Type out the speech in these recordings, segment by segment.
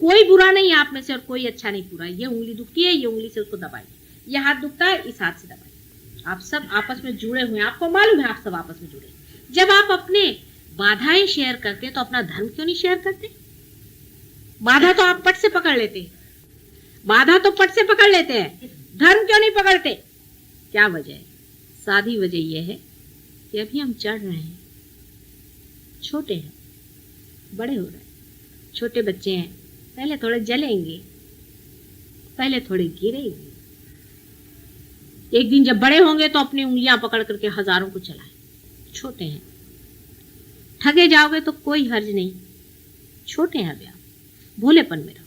कोई बुरा नहीं है आप में से और कोई अच्छा नहीं पूरा। ये उंगली दुखती है, ये उंगली से उसको दबाइए, ये हाथ दुखता है, इस हाथ से दबाइए। आप सब आपस में जुड़े हुए हैं, आपको मालूम है आप सब आपस में जुड़े। जब आप अपने बाधाएं शेयर करते तो अपना धर्म क्यों नहीं शेयर करते? बाधा तो आप पट से पकड़ लेते हैं, बाधा तो पट से पकड़ लेते हैं, धर्म क्यों नहीं पकड़ते? क्या वजह है? सादी वजह यह है कि अभी हम चढ़ रहे हैं, छोटे हैं, बड़े हो रहे हैं। छोटे बच्चे हैं, पहले थोड़े जलेंगे, पहले थोड़े गिरेंगे, एक दिन जब बड़े होंगे तो अपनी उंगलियां पकड़ करके हजारों को चलाएं। छोटे हैं, ठगे जाओगे तो कोई हर्ज नहीं, छोटे हैं अभी आप, भोलेपन में रहो।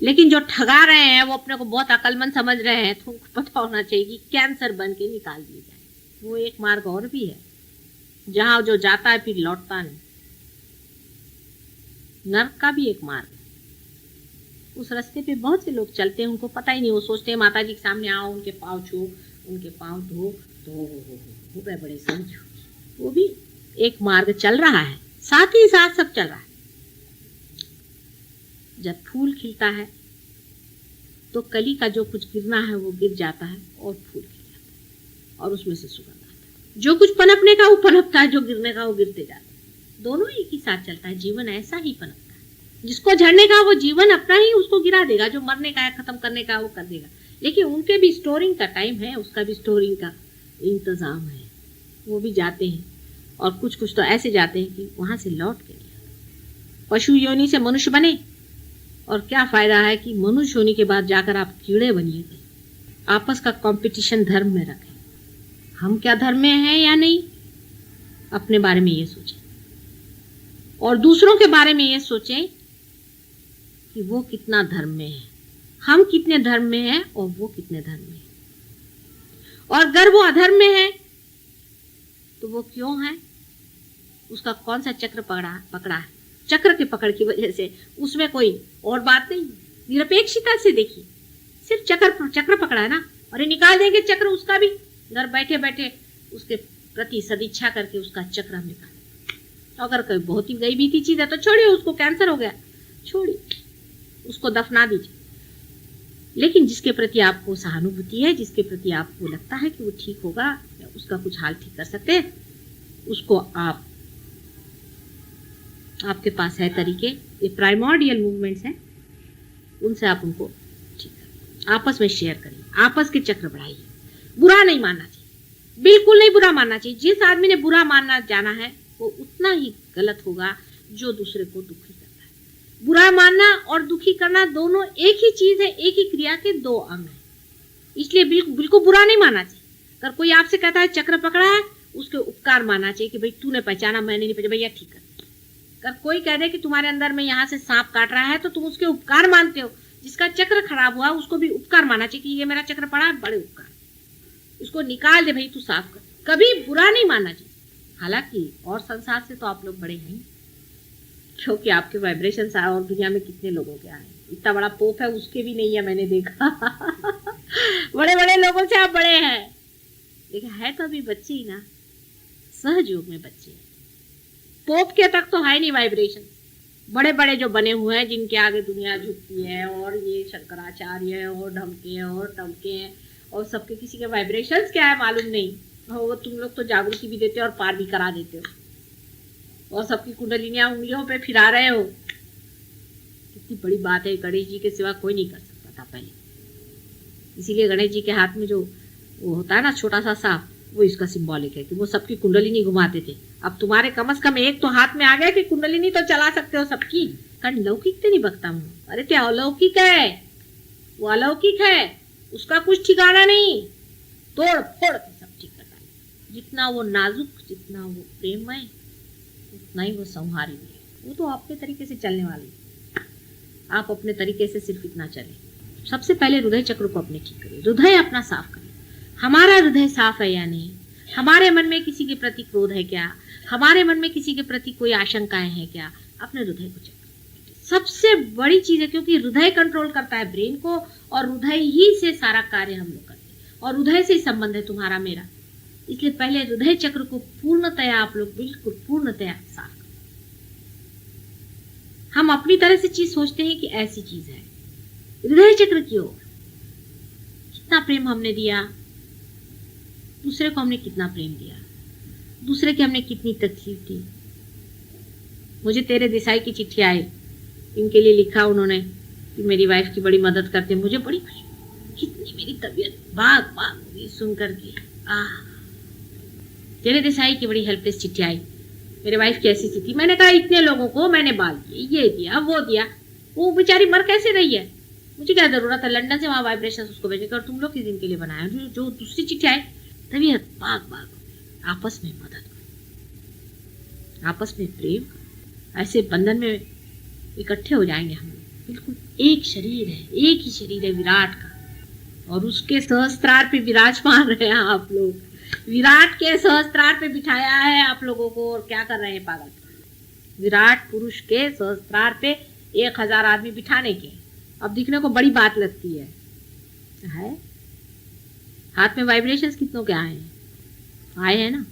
लेकिन जो ठगा रहे हैं वो अपने को बहुत अक्लमंद समझ रहे हैं, तो उनको पता होना चाहिए कि कैंसर बन के निकाल दिए जाए। वो एक मार्ग और भी है जहां जो जाता है फिर लौटता नहीं, नर्क का भी एक मार्ग है। उस रास्ते पे बहुत से लोग चलते हैं, उनको पता ही नहीं, वो सोचते हैं माता जी के सामने आओ, उनके पाँव छू, उनके पाँव धो, तो हो गए बड़े संत। वो भी एक मार्ग चल रहा है, साथ ही साथ सब चल रहा है। जब फूल खिलता है तो कली का जो कुछ गिरना है वो गिर जाता है और फूल खिल जाता है और उसमें से सुगंध आता है। जो कुछ पनपने का वो पनपता है, जो गिरने का वो गिरते जाता है। दोनों एक ही साथ चलता है। जीवन ऐसा ही पनपता है। जिसको झड़ने का वो जीवन अपना ही उसको गिरा देगा, जो मरने का है, खत्म करने का वो कर देगा। लेकिन उनके भी स्टोरिंग का टाइम है, उसका भी स्टोरिंग का इंतजाम है। वो भी जाते हैं और कुछ कुछ तो ऐसे जाते हैं कि वहां से लौट के नहीं आते। पशु योनि से मनुष्य बने और क्या फायदा है कि मनुष्य होने के बाद जाकर आप कीड़े बनिए। आपस का कंपटीशन धर्म में रखें। हम क्या धर्म में हैं या नहीं, अपने बारे में ये सोचें और दूसरों के बारे में ये सोचें कि वो कितना धर्म में है, हम कितने धर्म में हैं और वो कितने धर्म में है। और अगर वो अधर्म में है तो वो क्यों है, उसका कौन सा चक्र पकड़ा है। चक्र के पकड़ की वजह से उसमें कोई और बात नहीं, निरपेक्षता से देखिए। सिर्फ चक्र पकड़ा है ना, और ये निकाल देंगे चक्र, उसका भी घर बैठे बैठे उसके प्रति सदिच्छा करके उसका चक्र हम निकाल। अगर कोई बहुत ही गई बीती चीज है तो छोड़िए, उसको कैंसर हो गया, छोड़िए, उसको दफना दीजिए। लेकिन जिसके प्रति आपको सहानुभूति है, जिसके प्रति आपको लगता है कि वो ठीक होगा या उसका कुछ हाल ठीक कर सकते हैं, उसको आपके पास है तरीके, ये प्राइमोर्डियल मूवमेंट्स हैं, उनसे आप उनको ठीक करिए, आपस में शेयर करिए, आपस के चक्र बढ़ाइए। बुरा नहीं मानना चाहिए, बिल्कुल नहीं बुरा मानना चाहिए। जिस आदमी ने बुरा मानना जाना है वो उतना ही गलत होगा जो दूसरे को दुखी करता है। बुरा मानना और दुखी करना दोनों एक ही चीज है, एक ही क्रिया के दो अंग है। इसलिए बिल्कुल बुरा नहीं मानना चाहिए। अगर कोई आपसे कहता है चक्र पकड़ा है, उसके उपकार मानना चाहिए कि भाई तूने पहचाना, मैंने नहीं पहचाना, भैया ठीक है। अगर कोई कह दे कि तुम्हारे अंदर में यहाँ से सांप काट रहा है तो तुम उसके उपकार मानते हो। जिसका चक्र खराब हुआ उसको भी उपकार मानना चाहिए कि ये मेरा चक्र पड़ा है, बड़े उपकार, इसको निकाल दे भाई, तू साफ कर। कभी बुरा नहीं मानना चाहिए। हालांकि और संसार से तो आप लोग बड़े हैं, क्योंकि आपके वाइब्रेशन और दुनिया में कितने लोगों के आए। इतना बड़ा पोप है उसके भी नहीं है, मैंने देखा। बड़े बड़े लोगों से आप बड़े हैं, लेकिन है तो अभी बच्चे ही ना, सहज योग में बच्चे। पोप के तक तो है नहीं वाइब्रेशन। बड़े बड़े जो बने हुए हैं जिनके आगे दुनिया झुकती है, और ये शंकराचार्य और ढमके हैं और टमके हैं, और सबके किसी के वाइब्रेशंस क्या है मालूम नहीं। वो तुम लोग तो जागृति भी देते हो और पार भी करा देते हो, और सबकी कुंडलिनियां उंगलियों पे फिरा रहे हो। कितनी बड़ी बात है, गणेश जी के सिवा कोई नहीं कर सकता था पहले। इसीलिए गणेश जी के हाथ में जो वो होता है ना छोटा सा सांप, वो इसका सिंबॉलिक है कि वो सबकी कुंडलिनी घुमाते थे। अब तुम्हारे कम से कम एक तो हाथ में आ गया कि कुंडलिनी तो चला सकते हो सबकी। कारण लौकिक तो नहीं बकता हूँ, अरे क्या अलौकिक है, वो अलौकिक है, उसका कुछ ठिकाना नहीं, तोड़ फोड़ के सब ठीक करता है। जितना वो नाजुक, जितना वो प्रेममय, उतना ही वो संहारी भी है। वो तो अपने तरीके से चलने वाली, आप अपने तरीके से सिर्फ इतना चले। सबसे पहले हृदय चक्र को अपने ठीक करिए, हृदय अपना साफ करिए। हमारा हृदय साफ है या नहीं, हमारे मन में किसी के प्रति क्रोध है क्या, हमारे मन में किसी के प्रति कोई आशंकाएं हैं क्या, अपने हृदय को चेक करिए। सबसे बड़ी चीज है, क्योंकि हृदय कंट्रोल करता है ब्रेन को, और हृदय ही से सारा कार्य हम लोग करते हैं, और हृदय से ही संबंध है तुम्हारा मेरा। इसलिए पहले हृदय चक्र को पूर्णतया आप लोग बिल्कुल पूर्णतया साफ करें। हम अपनी तरह से चीज सोचते हैं कि ऐसी चीज है। हृदय चक्र की ओर कितना प्रेम हमने दिया, दूसरे को हमने कितना प्रेम दिया, दूसरे की हमने कितनी तकलीफ दी। मुझे तेरे देसाई की चिट्ठी आई, इनके लिए लिखा उन्होंने कि मेरी वाइफ की बड़ी मदद करते, मुझे बड़ी खुशी, कितनी मेरी तबीयत बाग बाग हुई सुन करके। तेरे देसाई की बड़ी हेल्पलेस चिट्ठी आई, मेरे वाइफ की ऐसी स्थिति। मैंने कहा इतने लोगों को मैंने बाल दिए, ये दिया वो दिया, वो बेचारी मर कैसे रही है, मुझे क्या जरूरत है लंदन से वहां वाइब्रेशन उसको भेजने का, और तुम लोग किस दिन के लिए बनाया। जो दूसरी चिट्ठी आई, तबीयत बाग बाग, आपस में मदद करो, आपस में प्रेम करो, ऐसे बंधन में इकट्ठे हो जाएंगे हम लोग। बिल्कुल एक शरीर है, एक ही शरीर है विराट का, और उसके सहस्त्रार पे विराजमान रहे हैं आप लोग। विराट के सहस्त्रार पे बिठाया है आप लोगों को, और क्या कर रहे हैं पागल। विराट पुरुष के सहस्त्रार पे 1000 आदमी बिठाने के। अब दिखने को बड़ी बात लगती है, हाथ में वाइब्रेशंस कितनों के आए हैं ना।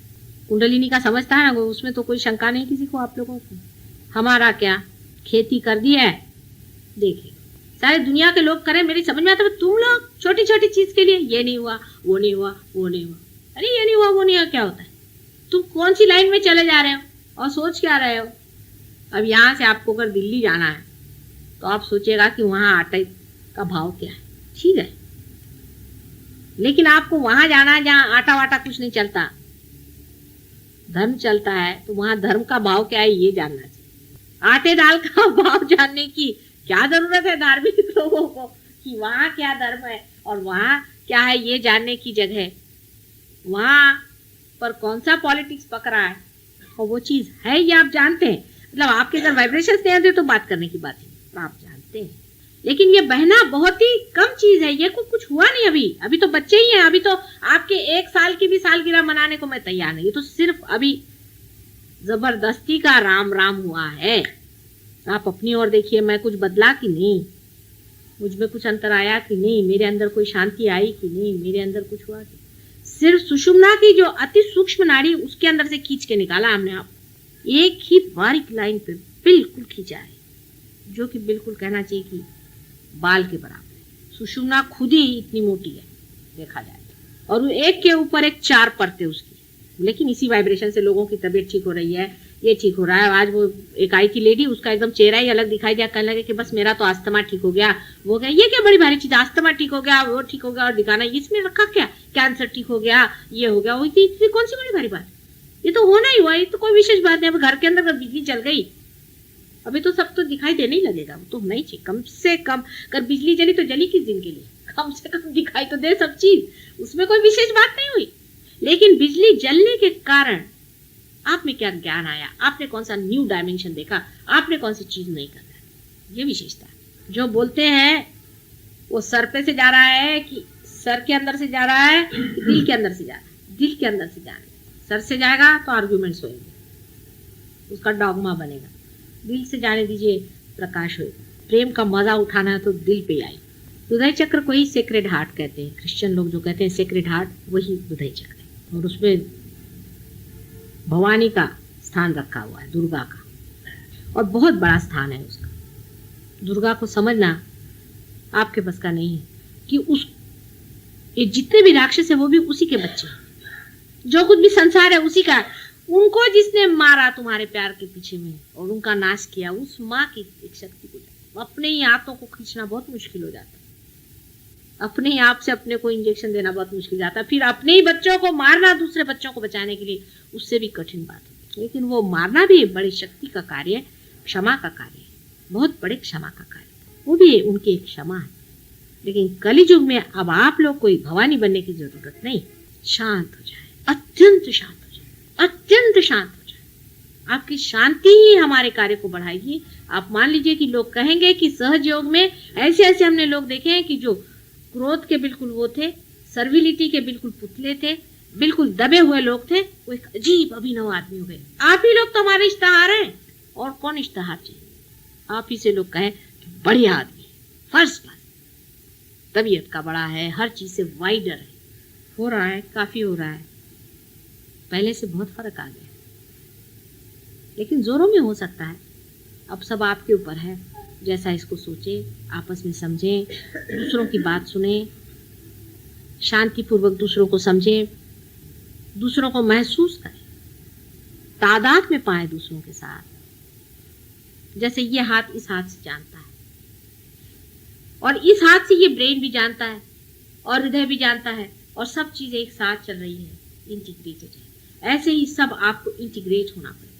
कुंडलिनी का समझता है ना, उसमें तो कोई शंका नहीं किसी को, आप लोगों को। हमारा क्या, खेती कर दी है, देखिए सारे दुनिया के लोग करें, मेरी समझ में आता है। तुम लोग छोटी छोटी चीज के लिए ये नहीं हुआ, वो नहीं हुआ, वो नहीं हुआ, अरे ये नहीं हुआ वो नहीं हुआ क्या होता है। तुम कौन सी लाइन में चले जा रहे हो और सोच क्या रहे हो। अब यहाँ से आपको अगर दिल्ली जाना है तो आप सोचिएगा कि वहाँ आटे का भाव क्या है, ठीक है, लेकिन आपको वहां जाना है जहाँ आटा वाटा कुछ नहीं चलता, धर्म चलता है, तो वहां धर्म का भाव क्या है ये जानना चाहिए। आटे दाल का भाव जानने की क्या जरूरत है धार्मिक लोगों को कि वहां क्या धर्म है और वहां क्या है ये जानने की जगह वहां पर कौन सा पॉलिटिक्स पक रहा है और वो चीज है ये आप जानते हैं। मतलब आपके अगर वाइब्रेशंस नहीं आते तो बात करने की बात है, आप जानते हैं। लेकिन ये बहना बहुत ही कम चीज है, ये कुछ हुआ नहीं अभी तो बच्चे ही हैं। अभी तो आपके 1 साल की भी सालगिरह मनाने को मैं तैयार नहीं, ये तो सिर्फ अभी जबरदस्ती का राम राम हुआ है। आप अपनी ओर देखिए, मैं कुछ बदला कि नहीं, मुझ में कुछ अंतर आया कि नहीं, मेरे अंदर कोई शांति आई कि नहीं, मेरे अंदर कुछ हुआ कि सिर्फ सुषुम्ना की जो अति सूक्ष्म नाड़ी उसके अंदर से खींच के निकाला हमने, आप एक ही बारीक लाइन पे बिल्कुल खींचा है, जो कि बिल्कुल कहना चाहिए कि बाल के बराबर। सुषुम्ना खुद ही इतनी मोटी है देखा जाए, और वो एक के ऊपर एक 4 परतें उसकी। लेकिन इसी वाइब्रेशन से लोगों की तबीयत ठीक हो रही है, ये ठीक हो रहा है। आज वो एक आई थी लेडी, उसका एकदम चेहरा ही अलग दिखाई दिया, कहने लगे कि बस मेरा तो अस्थमा ठीक हो गया, वो गया। ये क्या बड़ी भारी चीज, अस्थमा ठीक हो गया, वो ठीक हो गया, और दिखाना इसमें रखा क्या, कैंसर ठीक हो गया, ये हो गया, वो इतनी कौन सी बड़ी भारी बात, ये तो होना ही हुआ, ये तो कोई विशेष बात नहीं। अब घर के अंदर अगर बिजली चल गई, अभी तो सब तो दिखाई देने ही लगेगा, वो तो होना ही चाहिए। कम से कम अगर बिजली जली तो जली किस दिन के लिए, कम से कम दिखाई तो दे सब चीज, उसमें कोई विशेष बात नहीं हुई। लेकिन बिजली जलने के कारण आप में क्या ज्ञान आया, आपने कौन सा न्यू डायमेंशन देखा, आपने कौन सी चीज नहीं करना, ये विशेषता। जो बोलते हैं वो सर पे से जा रहा है कि सर के अंदर से जा रहा है कि दिल के अंदर से जा रहा है, दिल के अंदर से जा रहा है। सर से जाएगा तो आर्ग्यूमेंट्स होंगे, उसका डॉगमा बनेगा। दिल से जाने दीजिए, प्रकाश होगा। प्रेम का मजा उठाना है तो दिल पे आई। हृदय चक्र को ही सेक्रेड हार्ट कहते हैं, क्रिश्चियन लोग जो कहते हैं सेक्रेड हार्ट, वही हृदय चक्र है। और उसमें भवानी का स्थान रखा हुआ है, दुर्गा का, और बहुत बड़ा स्थान है उसका। दुर्गा को समझना आपके बस का नहीं है कि उस ये जितने भी राक्षस है वो भी उसी के बच्चे हैं, जो कुछ भी संसार है उसी का। उनको जिसने मारा तुम्हारे प्यार के पीछे में और उनका नाश किया, उस माँ की एक शक्ति को अपने ही हाथों को खींचना बहुत मुश्किल हो जाता है, अपने ही आप से अपने को इंजेक्शन देना बहुत मुश्किल जाता है, फिर अपने ही बच्चों को मारना दूसरे बच्चों को बचाने के लिए, उससे भी कठिन बात है। लेकिन वो मारना भी बड़ी शक्ति का कार्य है, क्षमा का कार्य है, बहुत बड़े क्षमा का कार्य, वो भी उनकी एक क्षमा है। लेकिन कलियुग में अब आप लोग कोई भवानी बनने की जरूरत नहीं, शांत हो जाए, अत्यंत शांत हो जाए, अत्यंत शांत हो जाए। आपकी शांति ही हमारे कार्य को बढ़ाएगी। आप मान लीजिए कि लोग कहेंगे कि सहज योग में ऐसे ऐसे हमने लोग देखे हैं कि जो क्रोध के बिल्कुल वो थे, सर्विलिटी के बिल्कुल पुतले थे, बिल्कुल दबे हुए लोग थे, वो एक अजीब अभिनव आदमी हो गए। आप ही लोग तो हमारे इश्तेहार हैं, और कौन इश्तेहार चाहिए। आप ही से लोग कहें कि बढ़िया आदमी, फर्स्ट क्लास, तबीयत का बड़ा है, हर चीज से वाइडर है, हो रहा है, काफी हो रहा है, पहले से बहुत फर्क आ गया। लेकिन जोरों में हो सकता है, अब सब आपके ऊपर है, जैसा इसको सोचे, आपस में समझें, दूसरों की बात सुने, शांतिपूर्वक दूसरों को समझें, दूसरों को महसूस करें, तादाद में पाए दूसरों के साथ। जैसे ये हाथ इस हाथ से जानता है और इस हाथ से ये ब्रेन भी जानता है और हृदय भी जानता है और सब चीजें एक साथ चल रही है, इंटीग्रेटेड है। ऐसे ही सब आपको इंटीग्रेट होना पड़ेगा।